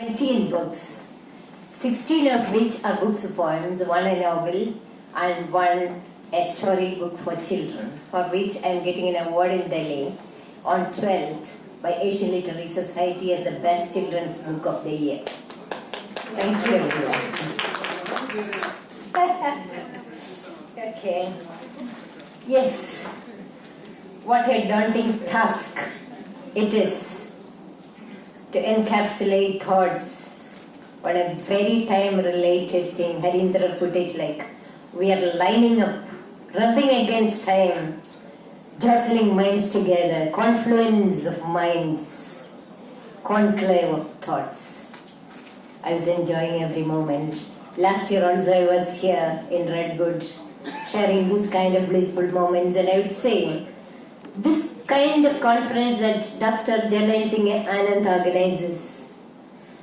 19 books, 16 of which are books of poems, one a novel and one a story book for children, for which I am getting an award in Delhi on 12th by Asian Literary Society as the best children's book of the year. Thank you everyone. Okay. Yes, what a daunting task it is to encapsulate thoughts on a very time-related thing. Harindra put it like, we are lining up, rubbing against time, jostling minds together, confluence of minds, conclave of thoughts. I was enjoying every moment. Last year also I was here in Redwood, sharing this kind of blissful moments, and I would say, this kind of conference that Dr. Jalain Singh Anand organizes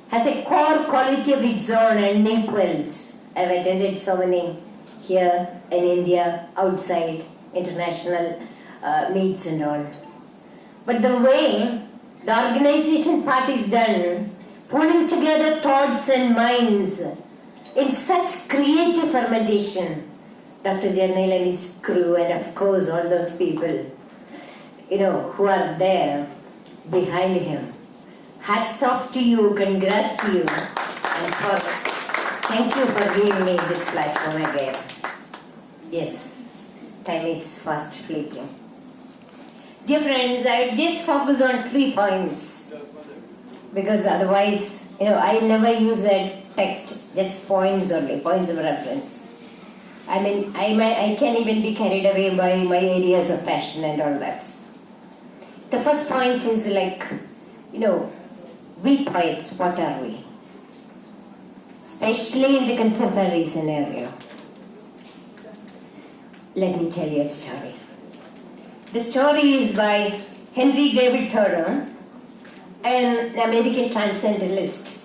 has a core quality of its own and unequaled. I've attended so many here in India, outside, international meets and all. But the way the organization part is done, pulling together thoughts and minds in such creative fermentation, Dr. Jalain and his crew, and of course all those people, who are there behind him. Hats off to you, congrats to you, and thank you for giving me this platform again. Yes, time is fast fleeting. Dear friends, I just focus on 3 points, because otherwise, I never use that text, just points only, points of reference. I mean, I can even be carried away by my areas of passion and all that. The first point is like, we poets, what are we? Especially in the contemporary scenario. Let me tell you a story. The story is by Henry David Thoreau, an American transcendentalist.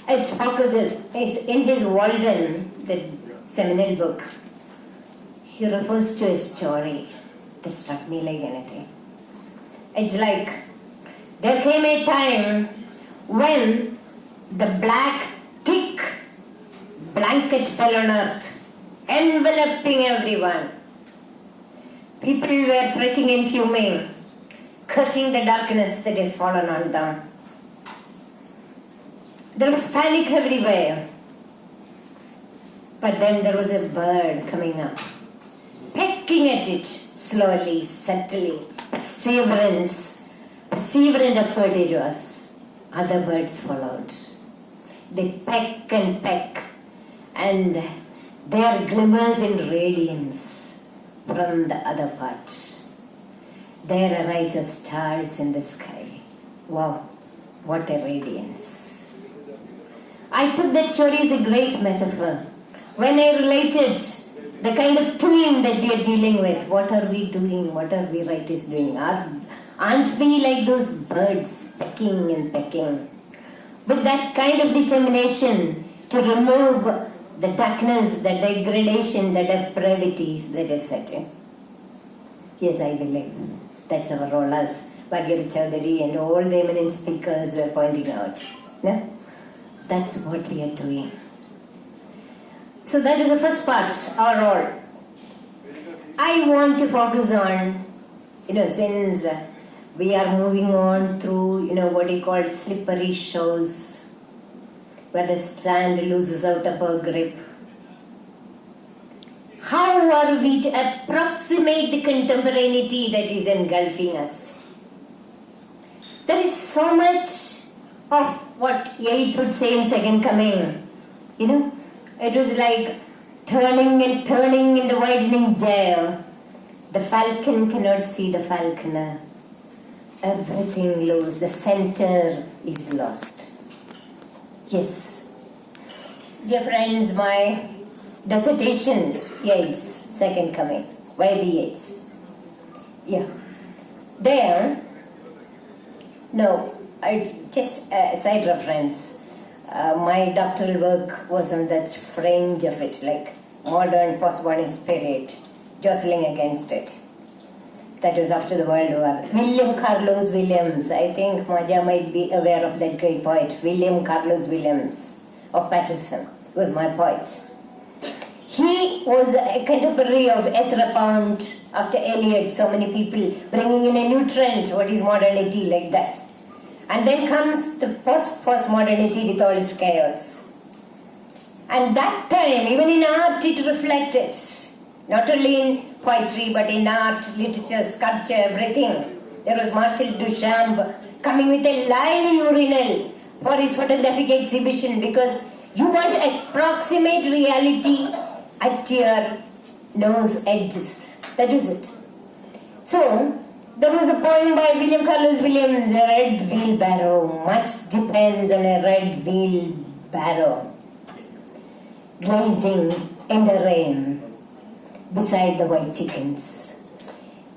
It focuses in his Walden, the seminal book. He refers to a story that struck me like anything. It's like, there came a time when the black, thick blanket fell on earth, enveloping everyone. People were fretting and fuming, cursing the darkness that has fallen on them. There was panic everywhere. But then there was a bird coming up, pecking at it slowly, subtly, perseverant effort it was. Other birds followed. They peck and peck, and there glimmers in radiance from the other part. There arises stars in the sky. Wow, what a radiance. I took that story as a great metaphor. When I related the kind of theme that we are dealing with, what are we doing, what are we writers doing? Aren't we like those birds pecking and pecking? With that kind of determination to remove the darkness, the degradation, the depravities that is setting. Yes, I believe that's our role as Bhagirath Chaudhary and all the eminent speakers were pointing out. No? That's what we are doing. So that is the first part, our role. I want to focus on, since we are moving on through, what you call slippery shores, where the sand loses out of our grip. How are we to approximate the contemporaneity that is engulfing us? There is so much of what Yeats would say in Second Coming. It was like turning and turning in the widening jail. The falcon cannot see the falconer. Everything lost. The center is lost. Yes. Dear friends, my dissertation, Yeats, Second Coming, Y.B. Yeats. Yeah. There, just a side reference. My doctoral work was on that fringe of it, like modern postmodern spirit, jostling against it. That was after the World War. William Carlos Williams. I think Maja might be aware of that great poet. William Carlos Williams of Patterson was my poet. He was a contemporary of Ezra Pound after Eliot. So many people bringing in a new trend. What is modernity, like that? And then comes the post-modernity with all its chaos. And that time, even in art, it reflected. Not only in poetry, but in art, literature, sculpture, everything. There was Marcel Duchamp coming with a live urinal for his photographic exhibition, because you want to approximate reality at your nose edges. That is it. So, there was a poem by William Carlos Williams, A Red Wheelbarrow. Much depends on a red wheelbarrow. Glazing in the rain beside the white chickens.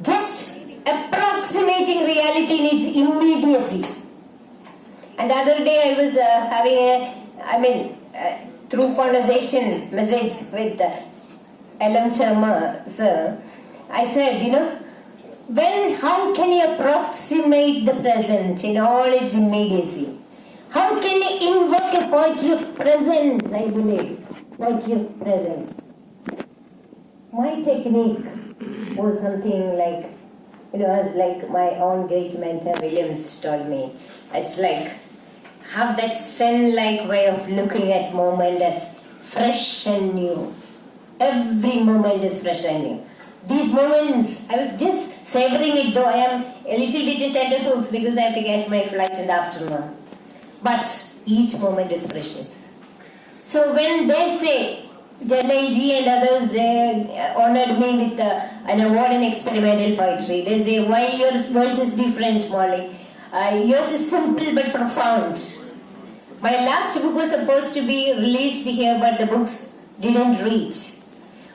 Just approximating reality in its immediacy. And the other day I was having through conversation message with L.M. Sharma, sir, I said, how can you approximate the present in all its immediacy? How can you invoke a poetry of presence, I believe? Poetry of presence. My technique was something like, as like my own great mentor Williams told me. It's like, have that Zen-like way of looking at moment as fresh and new. Every moment is fresh and new. These moments, I was just savoring it, though I am a little bit in tenterhooks because I have to catch my flight in the afternoon. But each moment is precious. So when they say, Janai and others, they honored me with an award in experimental poetry. They say, why your voice is different, Molly? Yours is simple but profound. My last book was supposed to be released here, but the books didn't reach.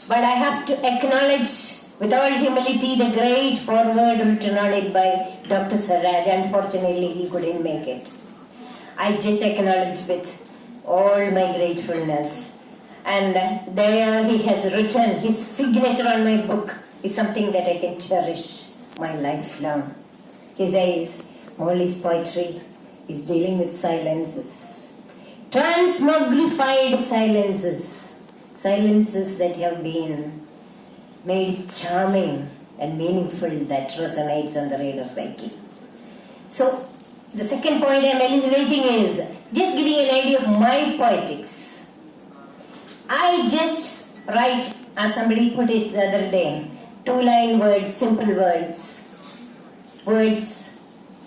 But I have to acknowledge, with all humility, the great foreword written on it by Dr. Saraj. Unfortunately, he couldn't make it. I just acknowledge with all my gratefulness. And there he has written, his signature on my book is something that I can cherish my life long. He says, Molly's poetry is dealing with silences. Transmogrified silences. Silences that have been made charming and meaningful, that resonates on the radar psyche. So, the second point I am elucidating is just giving an idea of my poetics. I just write, as somebody put it the other day, 2-line words, simple words. Words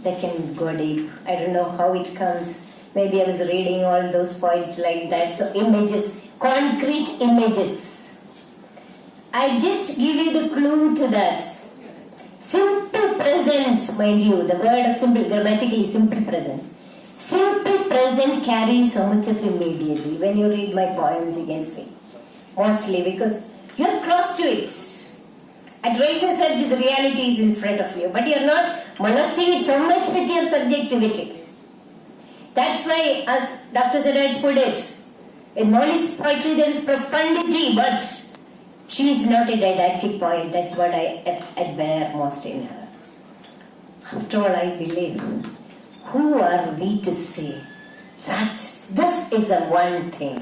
that can go deep. I don't know how it comes. Maybe I was reading all those poets like that. So images, concrete images. I just give you the clue to that. Simple present, mind you, the word of simple, grammatically simple present. Simple present carries so much of immediacy. When you read my poems, you can see. Mostly because you're close to it. At razor's edge, the reality is in front of you. But you're not molesting it so much with your subjectivity. That's why, as Dr. Saraj put it, in Molly's poetry there is profundity, but she is not a didactic poet. That's what I admire most in her. After all, I believe, who are we to say that this is the one thing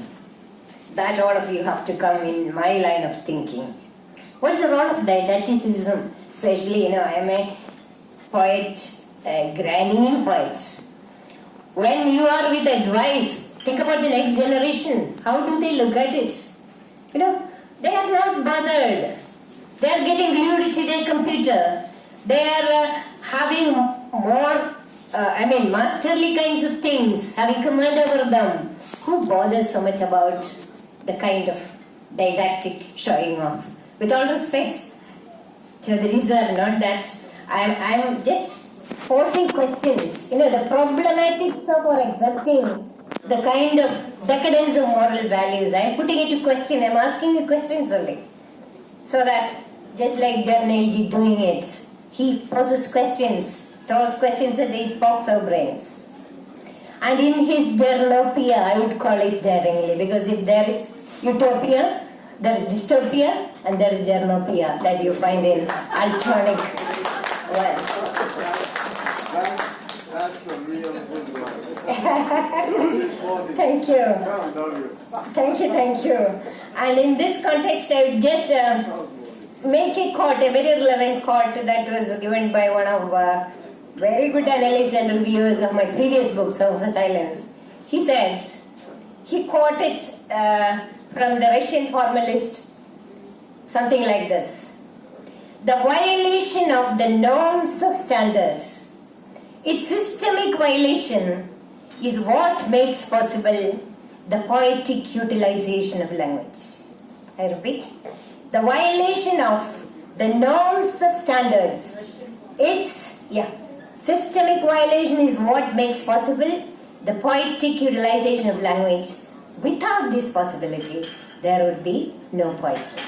that all of you have to come in my line of thinking? What is the role of didacticism? Especially, I am a poet, a Grannian poet. When you are with advice, think about the next generation. How do they look at it? They are not bothered. They are getting glued to their computer. They are having more masterly kinds of things, having command over them. Who bothers so much about the kind of didactic showing off? With all respects to the reader, not that I'm just posing questions. The problematics of or accepting the kind of decadence of moral values. I'm putting it to question. I'm asking you questions only. So that, just like Jarnailji doing it, he poses questions, throws questions at it, pokes our brains. And in his Jarnopia, I would call it daringly, because if there is utopia, there is dystopia, and there is Jarnopia that you find in Altonic Well. That's the real good one. Thank you. Thank you. And in this context, I would just make a quote, a very relevant quote that was given by one of very good analysts and reviewers of my previous book, Songs of Silence. He said, he quoted from the Russian formalist something like this: the violation of the norms of standards, its systemic violation, is what makes possible the poetic utilization of language. I repeat, the violation of the norms of standards, its systemic violation is what makes possible the poetic utilization of language. Without this possibility, there would be no poetry.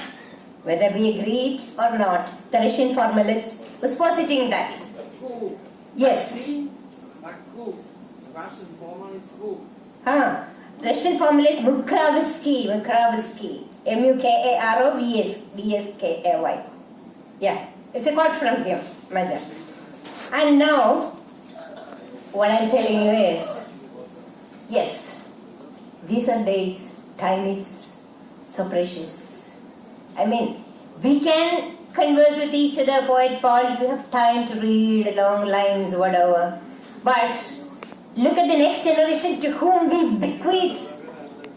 Whether we agreed or not, the Russian formalist was positing that. Who? Yes. Me? But who? Russian formalist who? Russian formalist Mukravsky. Mukarovsky. Yeah, it's a quote from him, Maja. And now, what I'm telling you is, yes, these are days, time is so precious. I mean, we can converse with each other, poet poets, we have time to read long lines, whatever. But look at the next generation to whom we bequeath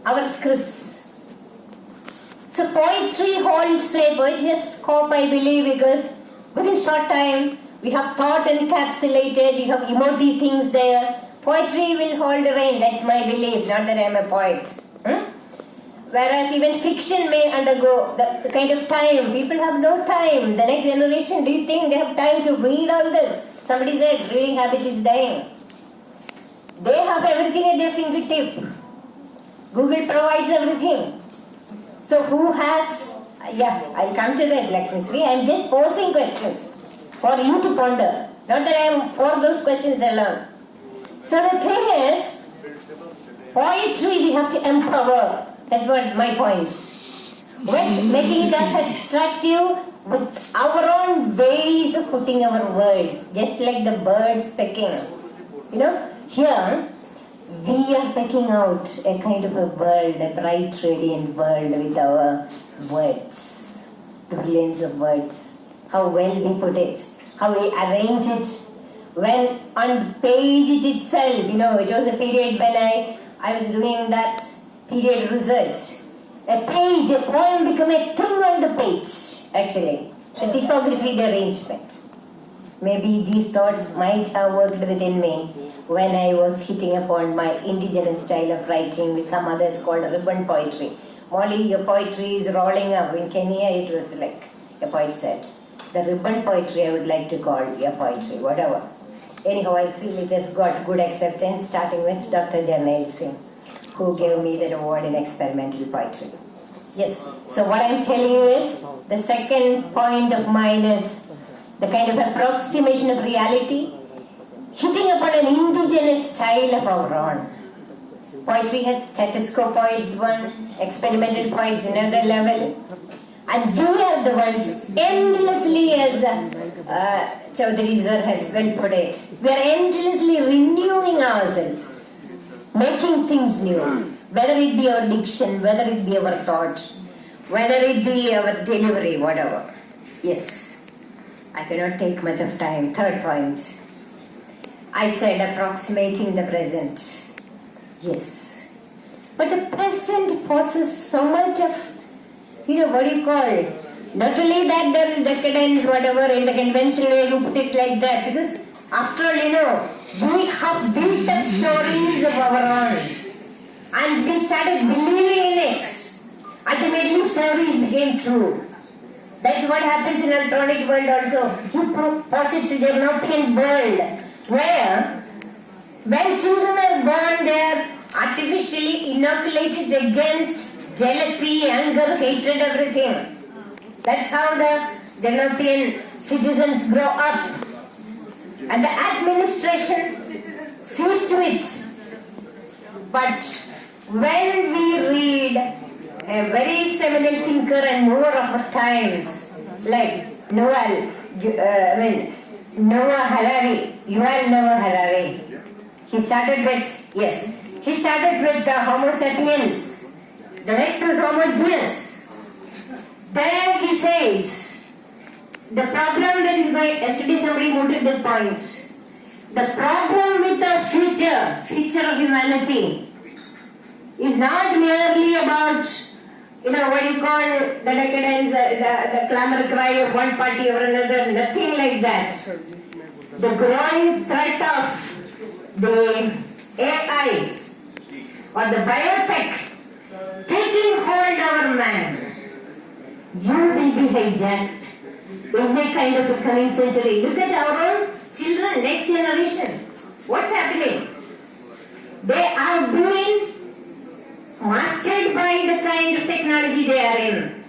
our scripts. So poetry holds a poetry has scope, I believe, because within short time we have thought encapsulated, we have emotive things there. Poetry will hold the reign, that's my belief, not that I am a poet. Whereas even fiction may undergo the kind of time. People have no time. The next generation, do you think they have time to read all this? Somebody said reading habit is dying. They have everything at their fingertip. Google provides everything. So who has, I'll come to that, Lakshmi Sri. I'm just posing questions for you to ponder. Not that I'm for those questions alone. So the thing is, poetry we have to empower. That's what my point. With making it as attractive with our own ways of putting our words, just like the birds pecking. Here we are pecking out a kind of a world, a bright, radiant world with our words, the brilliance of words. How well we put it, how we arrange it. When on the page itself, it was a period when I was doing that period research. A page, a poem became a thing on the page, actually. The typography, the arrangement. Maybe these thoughts might have worked within me when I was hitting upon my indigenous style of writing, with some others called ribbon poetry. Molly, your poetry is rolling up. In Kenya, it was like a poet said. The ribbon poetry I would like to call your poetry, whatever. Anyhow, I feel it has got good acceptance, starting with Dr. Jarnail Singh, who gave me that award in experimental poetry. Yes, so what I'm telling you is, the second point of mine is the kind of approximation of reality, hitting upon an indigenous style of our own. Poetry has status quo poets one, experimental poets another level, and we are the ones endlessly, as Chaudhary Sir has well put it, we are endlessly renewing ourselves, making things new, whether it be our diction, whether it be our thought, whether it be our delivery, whatever. Yes, I cannot take much of time. Third point, I said approximating the present. Yes, but the present possesses so much of, what do you call it? Not only that there is decadence, whatever, in the conventional way you put it like that, because after all, we have built up stories of our own and we started believing in it. Ultimately, stories became true. That's what happens in electronic world also. He posits a European world where when children are born, they are artificially inoculated against jealousy, anger, hatred, everything. That's how the European citizens grow up. And the administration sees to it. But when we read a very seminal thinker and mover of our times, like Noah Harari, Yuval Noah Harari. He started with the Homo sapiens. The next was Homo deus. There he says, the problem that is going, yesterday somebody noted the point. The problem with the future of humanity is not merely about, what do you call the decadence, the clamor cry of one party or another, nothing like that. The growing threat of the AI or the biotech taking hold over man, you will be hijacked in the kind of a coming century. Look at our own children, next generation. What's happening? They are being mastered by the kind of technology they are in.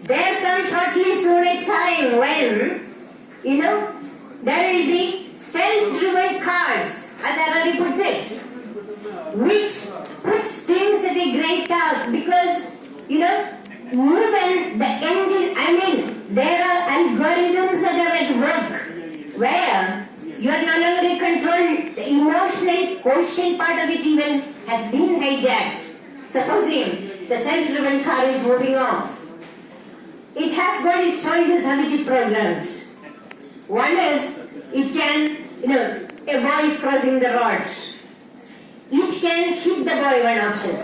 There comes shortly soon a time when, there will be self-driven cars, as Harari puts it, which puts things at a great task because, even the engine, there are algorithms that are at work where you are no longer in control. The emotional quotient part of it even has been hijacked. Supposing the self-driven car is moving off. It has got its choices how it is programmed. One is, it can, a boy is crossing the road. It can hit the boy, one option.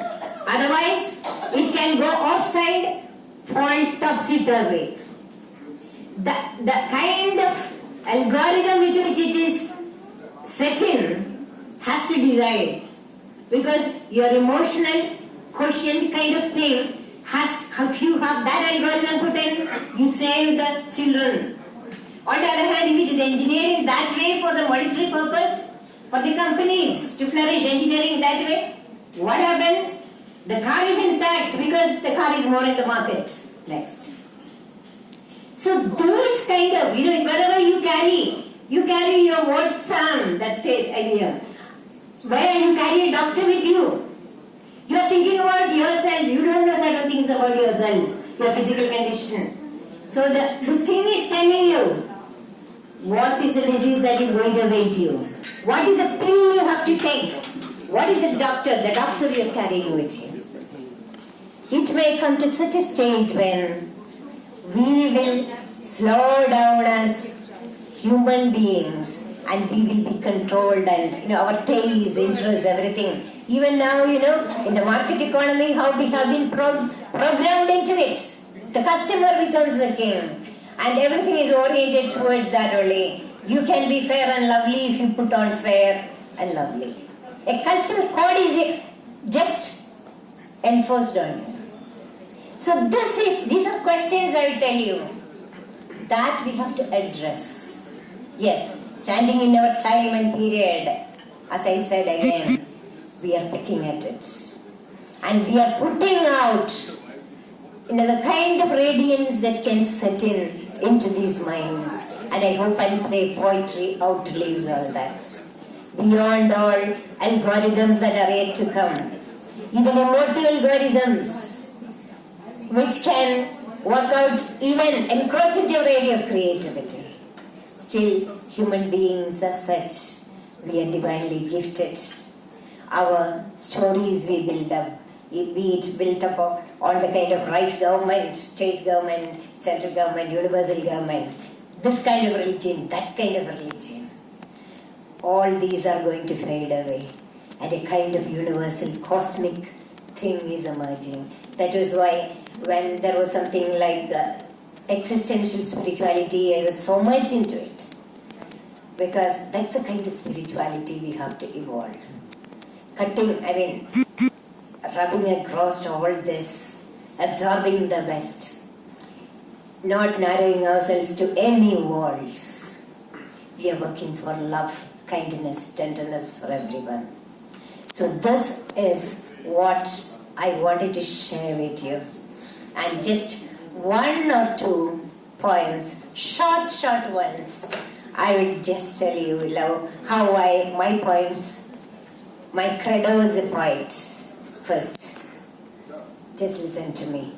Otherwise, it can go offside, fall topsy-turvy. The kind of algorithm with which it is set in has to decide. Because your emotional quotient kind of thing if you have that algorithm put in, you save the children. On the other hand, if it is engineering that way for the monetary purpose, for the companies to flourish engineering that way, what happens? The car is intact because the car is more in the market. Next. So those kind of, wherever you carry your WhatsApp that says IBM, where you carry a doctor with you. You are thinking about yourself. You don't know certain things about yourself, your physical condition. So the thing is telling you what is the disease that is going to await you. What is the pill you have to take. What is the doctor you are carrying with you. It may come to such a stage when we will slow down as human beings and we will be controlled and our taste, interests, everything. Even now, in the market economy, how we have been programmed into it. The customer becomes the king and everything is oriented towards that only. You can be fair and lovely if you put on fair and lovely. A cultural code is just enforced on you. So these are questions I will tell you that we have to address. Yes, standing in our time and period, as I said again, we are picking at it. And we are putting out the kind of radiance that can set into these minds. And I hope and pray poetry outlives all that. Beyond all algorithms that are yet to come. Even emotive algorithms, which can work out, even encroach into your area of creativity. Still, human beings as such, we are divinely gifted. Our stories we build up, be it built up on the kind of right government, state government, central government, universal government, this kind of religion, that kind of religion. All these are going to fade away and a kind of universal cosmic thing is emerging. That is why when there was something like existential spirituality, I was so much into it. Because that's the kind of spirituality we have to evolve. Rubbing across all this, absorbing the best, not narrowing ourselves to any walls. We are working for love, kindness, tenderness for everyone. So this is what I wanted to share with you. And just one or two poems, short ones, I will just tell you how my poems, my credo as a poet. First, just listen to me.